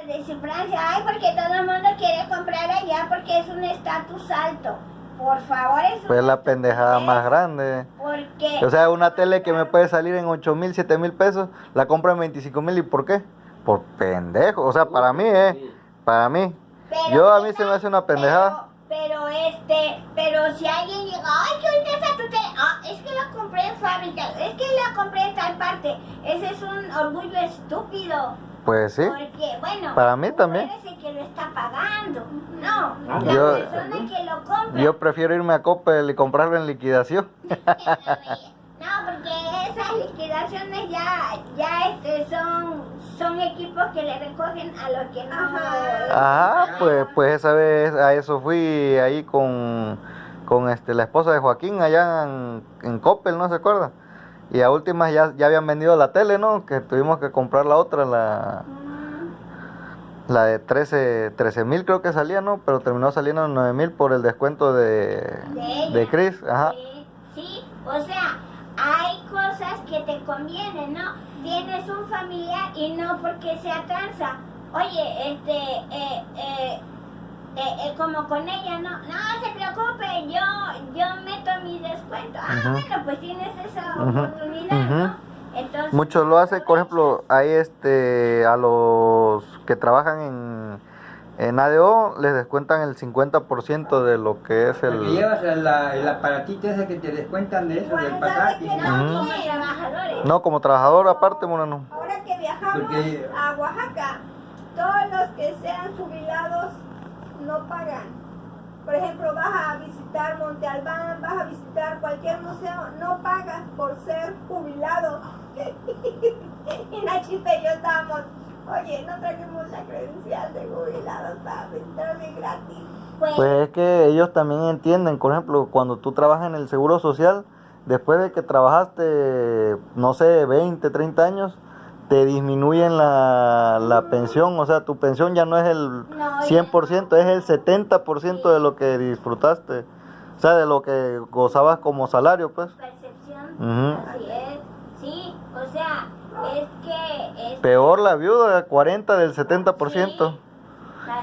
decir Francia, ay, porque todo el mundo quiere comprar allá porque es un estatus alto. Por favor, es Pues la pendejada más grande. Porque, O sea, una tele que me puede salir en 8,000, 7,000 pesos, la compro en 25,000. ¿Y por qué? Por pendejo. O sea, para mí, para mí. A mí se me hace una pendejada. Pero si alguien llega, ay, que ahorita está tu tele, es que la compré en fábrica, es que la compré en tal parte. Ese es un orgullo estúpido. Pues sí. Porque, bueno, para mí también. Eres el que lo está pagando. No, la persona que lo compra. Yo prefiero irme a Coppel y comprarlo en liquidación. No, porque esas liquidaciones son equipos que le recogen a los que no. Pues esa vez a eso fui ahí con la esposa de Joaquín allá en Coppel, ¿no se acuerda? Y a últimas ya habían vendido la tele, ¿no? Que tuvimos que comprar la otra, la de 13,000 creo que salía, ¿no? Pero terminó saliendo en 9,000 por el descuento de Chris. Ajá. Sí, o sea, hay cosas que te convienen, ¿no? Tienes un familiar y no porque sea tranza. Oye, como con ella, no se preocupe, yo meto mi descuento. Bueno, pues tienes esa oportunidad, ¿no? Entonces, muchos lo hacen, por ejemplo, hay a los que trabajan en ADO les descuentan el 50% de lo que es Porque llevas el aparatito ese que te descuentan de eso, del pasaje. No, como trabajadores. No, como trabajador aparte, Morano. Ahora que viajamos a Oaxaca, todos los que sean jubilados no pagan. Por ejemplo, vas a visitar Monte Albán, vas a visitar cualquier museo, no pagas por ser jubilado. Y Nachita y yo estábamos, oye, no trajimos la credencial de jubilados para visitarme gratis. Pues es que ellos también entienden, por ejemplo, cuando tú trabajas en el Seguro Social, después de que trabajaste, no sé, 20, 30 años, te disminuyen la pensión, o sea, tu pensión ya no es el 100%, es el 70% de lo que disfrutaste, o sea, de lo que gozabas como salario, pues. Percepción, así es, sí, o sea, es que... Peor la viuda, 40 del 70%, sí,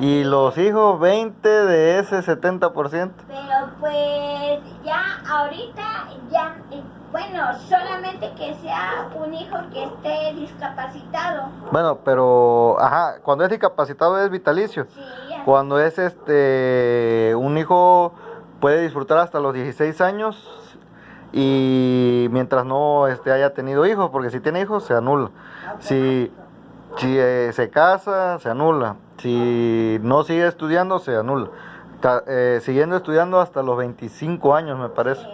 y los hijos 20 de ese 70%. Pero pues ya ahorita, bueno, solamente que sea un hijo que esté discapacitado. Bueno, pero, cuando es discapacitado es vitalicio. Sí, cuando es un hijo puede disfrutar hasta los 16 años y mientras no haya tenido hijos, porque si tiene hijos se anula. Si se casa, se anula. Si no sigue estudiando, se anula. Siguiendo estudiando hasta los 25 años, me parece.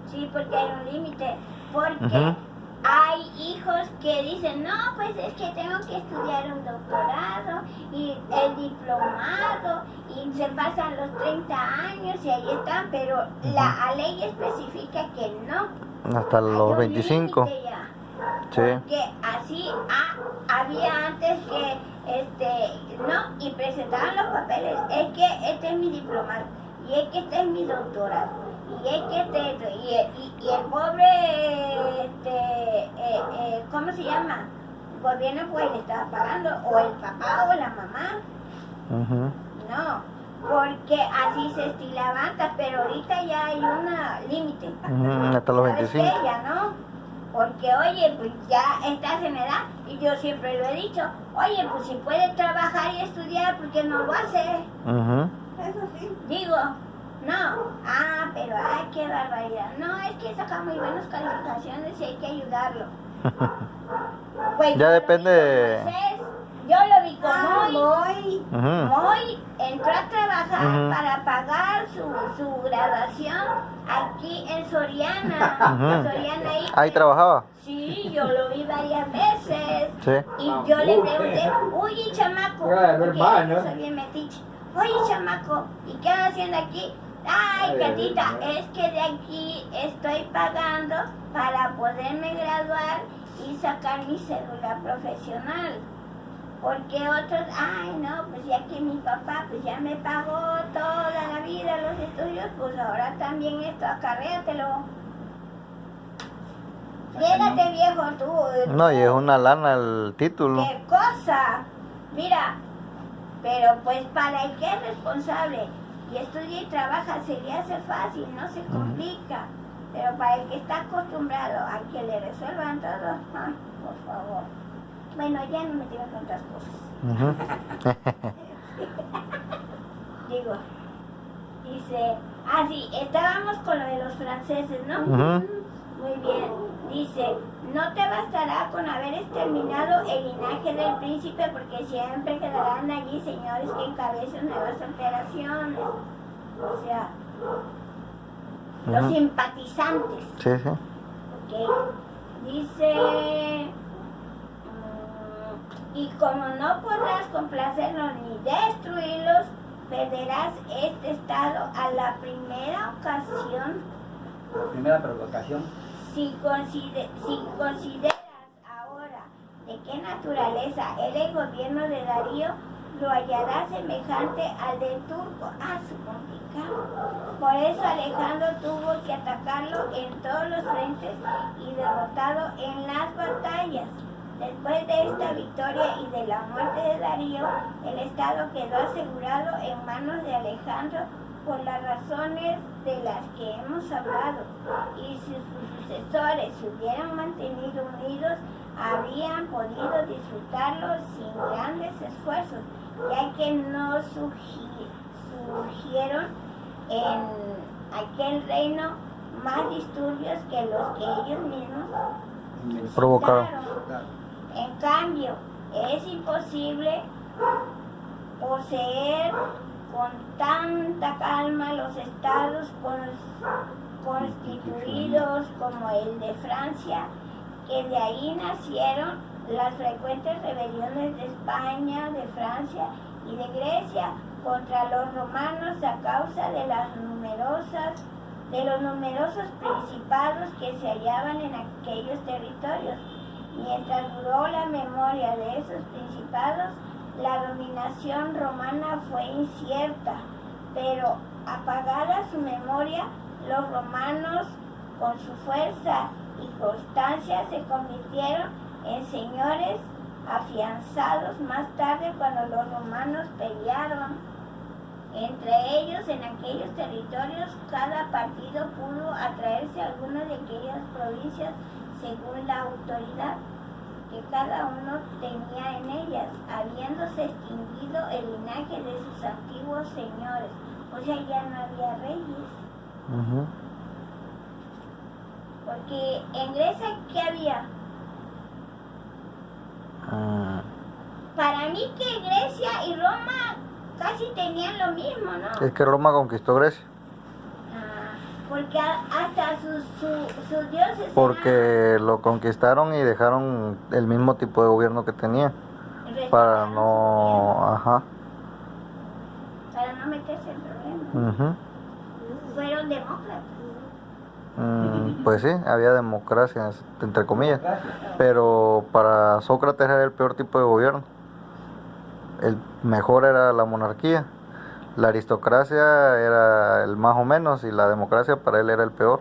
Sí, porque hay un límite. Porque hay hijos que dicen, no, pues es que tengo que estudiar un doctorado y el diplomado y se pasan los 30 años y ahí están, pero la ley especifica que no. Hasta los 25. Sí. Porque así había antes que, y presentaban los papeles, es que este es mi diplomado, y es que este es mi doctorado, y es que y el pobre, ¿cómo se llama? El gobierno pues le estaba pagando, o el papá o la mamá. No, porque así se estilaba antes, pero ahorita ya hay un límite. Hasta los 25. Ya no. Porque, oye, pues ya estás en edad, y yo siempre lo he dicho, oye, pues si puede trabajar y estudiar, ¿por qué no lo hace? Eso sí. Digo, no, pero qué barbaridad. No, es que saca muy buenas calificaciones y hay que ayudarlo. Pues ya depende. Yo lo vi con Moy entró a trabajar para pagar su graduación aquí en Soriana. Soriana ahí trabajaba. Sí, yo lo vi varias veces. Sí. Y yo le pregunté, oye, chamaco, porque soy bien metiche. Oye, chamaco, ¿y qué andas haciendo aquí? Ay, Catita, es que de aquí estoy pagando para poderme graduar y sacar mi cédula profesional. Porque otros, no, pues ya que mi papá pues ya me pagó toda la vida los estudios, pues ahora también esto, acarréatelo. Llégate, viejo, tú. No, y es una lana el título. ¿Qué cosa? Mira, Pero pues para el que es responsable y estudia y trabaja se le hace fácil, no se complica. Pero para el que está acostumbrado a que le resuelvan todo, ay, por favor. Bueno, ya no me digas con otras cosas. Digo, dice, sí, estábamos con lo de los franceses, ¿no? Muy bien. Dice, no te bastará con haber exterminado el linaje del príncipe porque siempre quedarán allí señores que encabecen nuevas operaciones. O sea, los simpatizantes. Sí, sí. Ok. Dice, y como no podrás complacerlos ni destruirlos, perderás este estado a la primera ocasión. Primera provocación. Si consideras ahora de qué naturaleza era el gobierno de Darío, lo hallarás semejante al del turco. Su complicado. Por eso Alejandro tuvo que atacarlo en todos los frentes y derrotarlo en las batallas. Después de esta victoria y de la muerte de Darío, el estado quedó asegurado en manos de Alejandro por las razones de las que hemos hablado, y si sus sucesores se hubieran mantenido unidos, habrían podido disfrutarlo sin grandes esfuerzos, ya que no surgieron en aquel reino más disturbios que los que ellos mismos Provocaron. En cambio, es imposible poseer con tanta calma los estados constituidos como el de Francia, que de ahí nacieron las frecuentes rebeliones de España, de Francia y de Grecia contra los romanos a causa de los numerosos principados que se hallaban en aquellos territorios. Mientras duró la memoria de esos principados, la dominación romana fue incierta, pero apagada su memoria, los romanos con su fuerza y constancia se convirtieron en señores afianzados más tarde cuando los romanos pelearon entre ellos en aquellos territorios. Cada partido pudo atraerse a alguna de aquellas provincias según la autoridad que cada uno tenía en ellas, habiéndose extinguido el linaje de sus antiguos señores. O sea, ya no había reyes. Porque en Grecia, ¿qué había? Para mí que Grecia y Roma casi tenían lo mismo, ¿no? Es que Roma conquistó Grecia. Porque hasta sus dioses... Porque lo conquistaron y dejaron el mismo tipo de gobierno que tenía. Para no... Para no meterse en problemas. Fueron demócratas. Pues sí, había democracia, entre comillas. Pero para Sócrates era el peor tipo de gobierno. El mejor era la monarquía. La aristocracia era el más o menos y la democracia para él era el peor.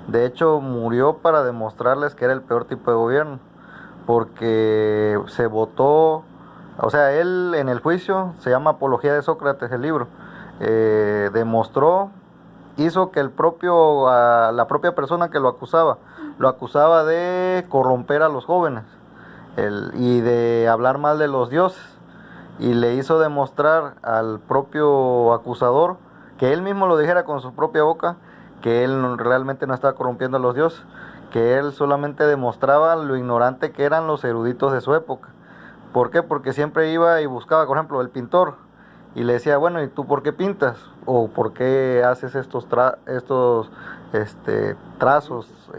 De hecho, murió para demostrarles que era el peor tipo de gobierno, porque se votó, o sea, él en el juicio, se llama Apología de Sócrates el libro, hizo que la propia persona que lo acusaba de corromper a los jóvenes y de hablar mal de los dioses. Y le hizo demostrar al propio acusador, que él mismo lo dijera con su propia boca, que él realmente no estaba corrompiendo a los dioses, que él solamente demostraba lo ignorante que eran los eruditos de su época. ¿Por qué? Porque siempre iba y buscaba, por ejemplo, el pintor, y le decía, bueno, ¿y tú por qué pintas? ¿O por qué haces estos trazos?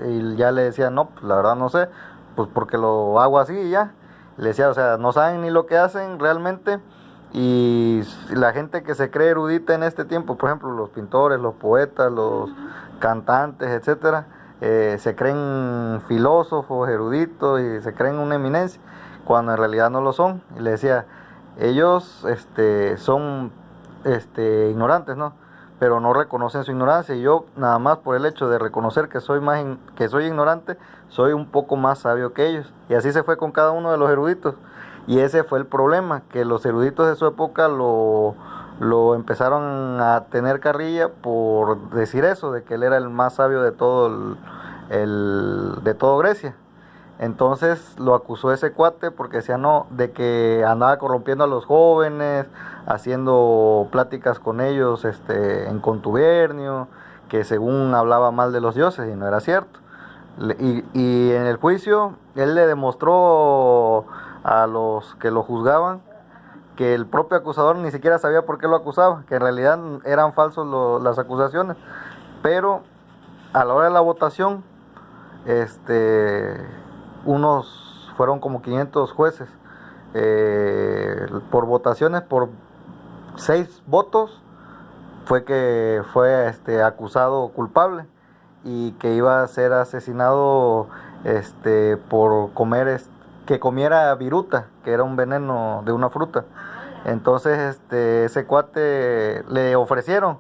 Y ya le decía, no, pues la verdad no sé, pues porque lo hago así y ya. Le decía, o sea, no saben ni lo que hacen realmente, y la gente que se cree erudita en este tiempo, por ejemplo, los pintores, los poetas, los cantantes, etcétera, se creen filósofos, eruditos, y se creen una eminencia, cuando en realidad no lo son. Y le decía, ellos son ignorantes, ¿no? Pero no reconocen su ignorancia, y yo nada más por el hecho de reconocer que soy ignorante, soy un poco más sabio que ellos. Y así se fue con cada uno de los eruditos. Y ese fue el problema, que los eruditos de su época lo empezaron a tener carrilla por decir eso, de que él era el más sabio de todo de todo Grecia. Entonces lo acusó ese cuate porque decía no, de que andaba corrompiendo a los jóvenes, haciendo pláticas con ellos en contubernio, que según hablaba mal de los dioses y no era cierto. Y en el juicio él le demostró a los que lo juzgaban que el propio acusador ni siquiera sabía por qué lo acusaba, que en realidad eran falsos las acusaciones, pero a la hora de la votación, fueron como 500 jueces, por votaciones, por 6 votos, fue que fue acusado culpable y que iba a ser asesinado por que comiera viruta, que era un veneno de una fruta. Entonces ese cuate le ofrecieron,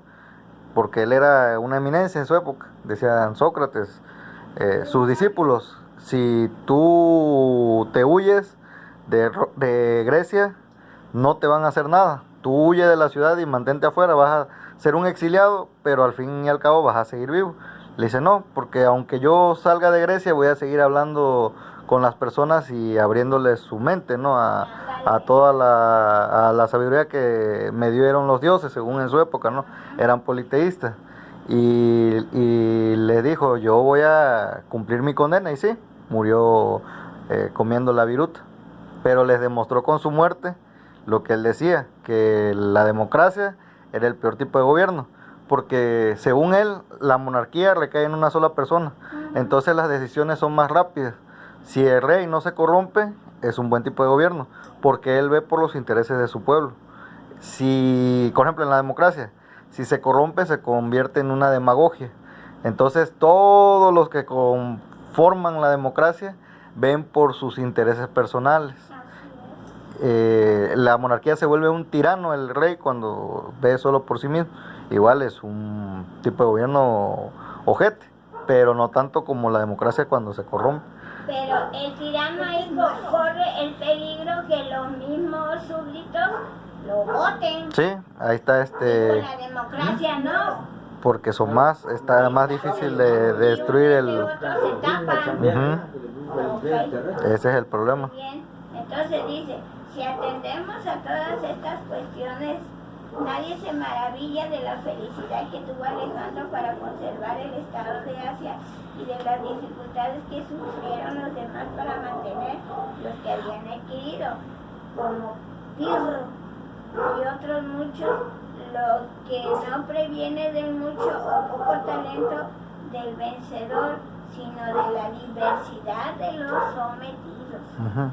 porque él era una eminencia en su época, decían Sócrates, sus discípulos, si tú te huyes de Grecia, no te van a hacer nada, tú huye de la ciudad y mantente afuera, vas a ser un exiliado, pero al fin y al cabo vas a seguir vivo. Le dice no, porque aunque yo salga de Grecia voy a seguir hablando con las personas y abriéndoles su mente, ¿no? A toda la sabiduría que me dieron los dioses, según en su época, ¿no? Eran politeístas. Y le dijo, yo voy a cumplir mi condena, y sí, murió comiendo la viruta. Pero les demostró con su muerte lo que él decía, que la democracia era el peor tipo de gobierno, porque según él, la monarquía recae en una sola persona, entonces las decisiones son más rápidas. Si el rey no se corrompe, es un buen tipo de gobierno, porque él ve por los intereses de su pueblo. Si, por ejemplo, en la democracia, si se corrompe, se convierte en una demagogia. Entonces, todos los que conforman la democracia ven por sus intereses personales. La monarquía se vuelve un tirano, el rey, cuando ve solo por sí mismo. Igual es un tipo de gobierno ojete, pero no tanto como la democracia cuando se corrompe. Pero el tirano ahí corre el peligro que los mismos súbditos lo voten. Sí, ahí está Y con la democracia no. porque está más difícil de destruir el... Otros se tapan. Ujú. Ese es el problema. Bien, entonces dice, si atendemos a todas estas cuestiones, nadie se maravilla de la felicidad que tuvo Alejandro para conservar el estado de Asia y de las dificultades que sufrieron los demás para mantener los que habían adquirido, como Pirro y otros muchos, lo que no previene del mucho o poco talento del vencedor, sino de la diversidad de los sometidos. Ujú.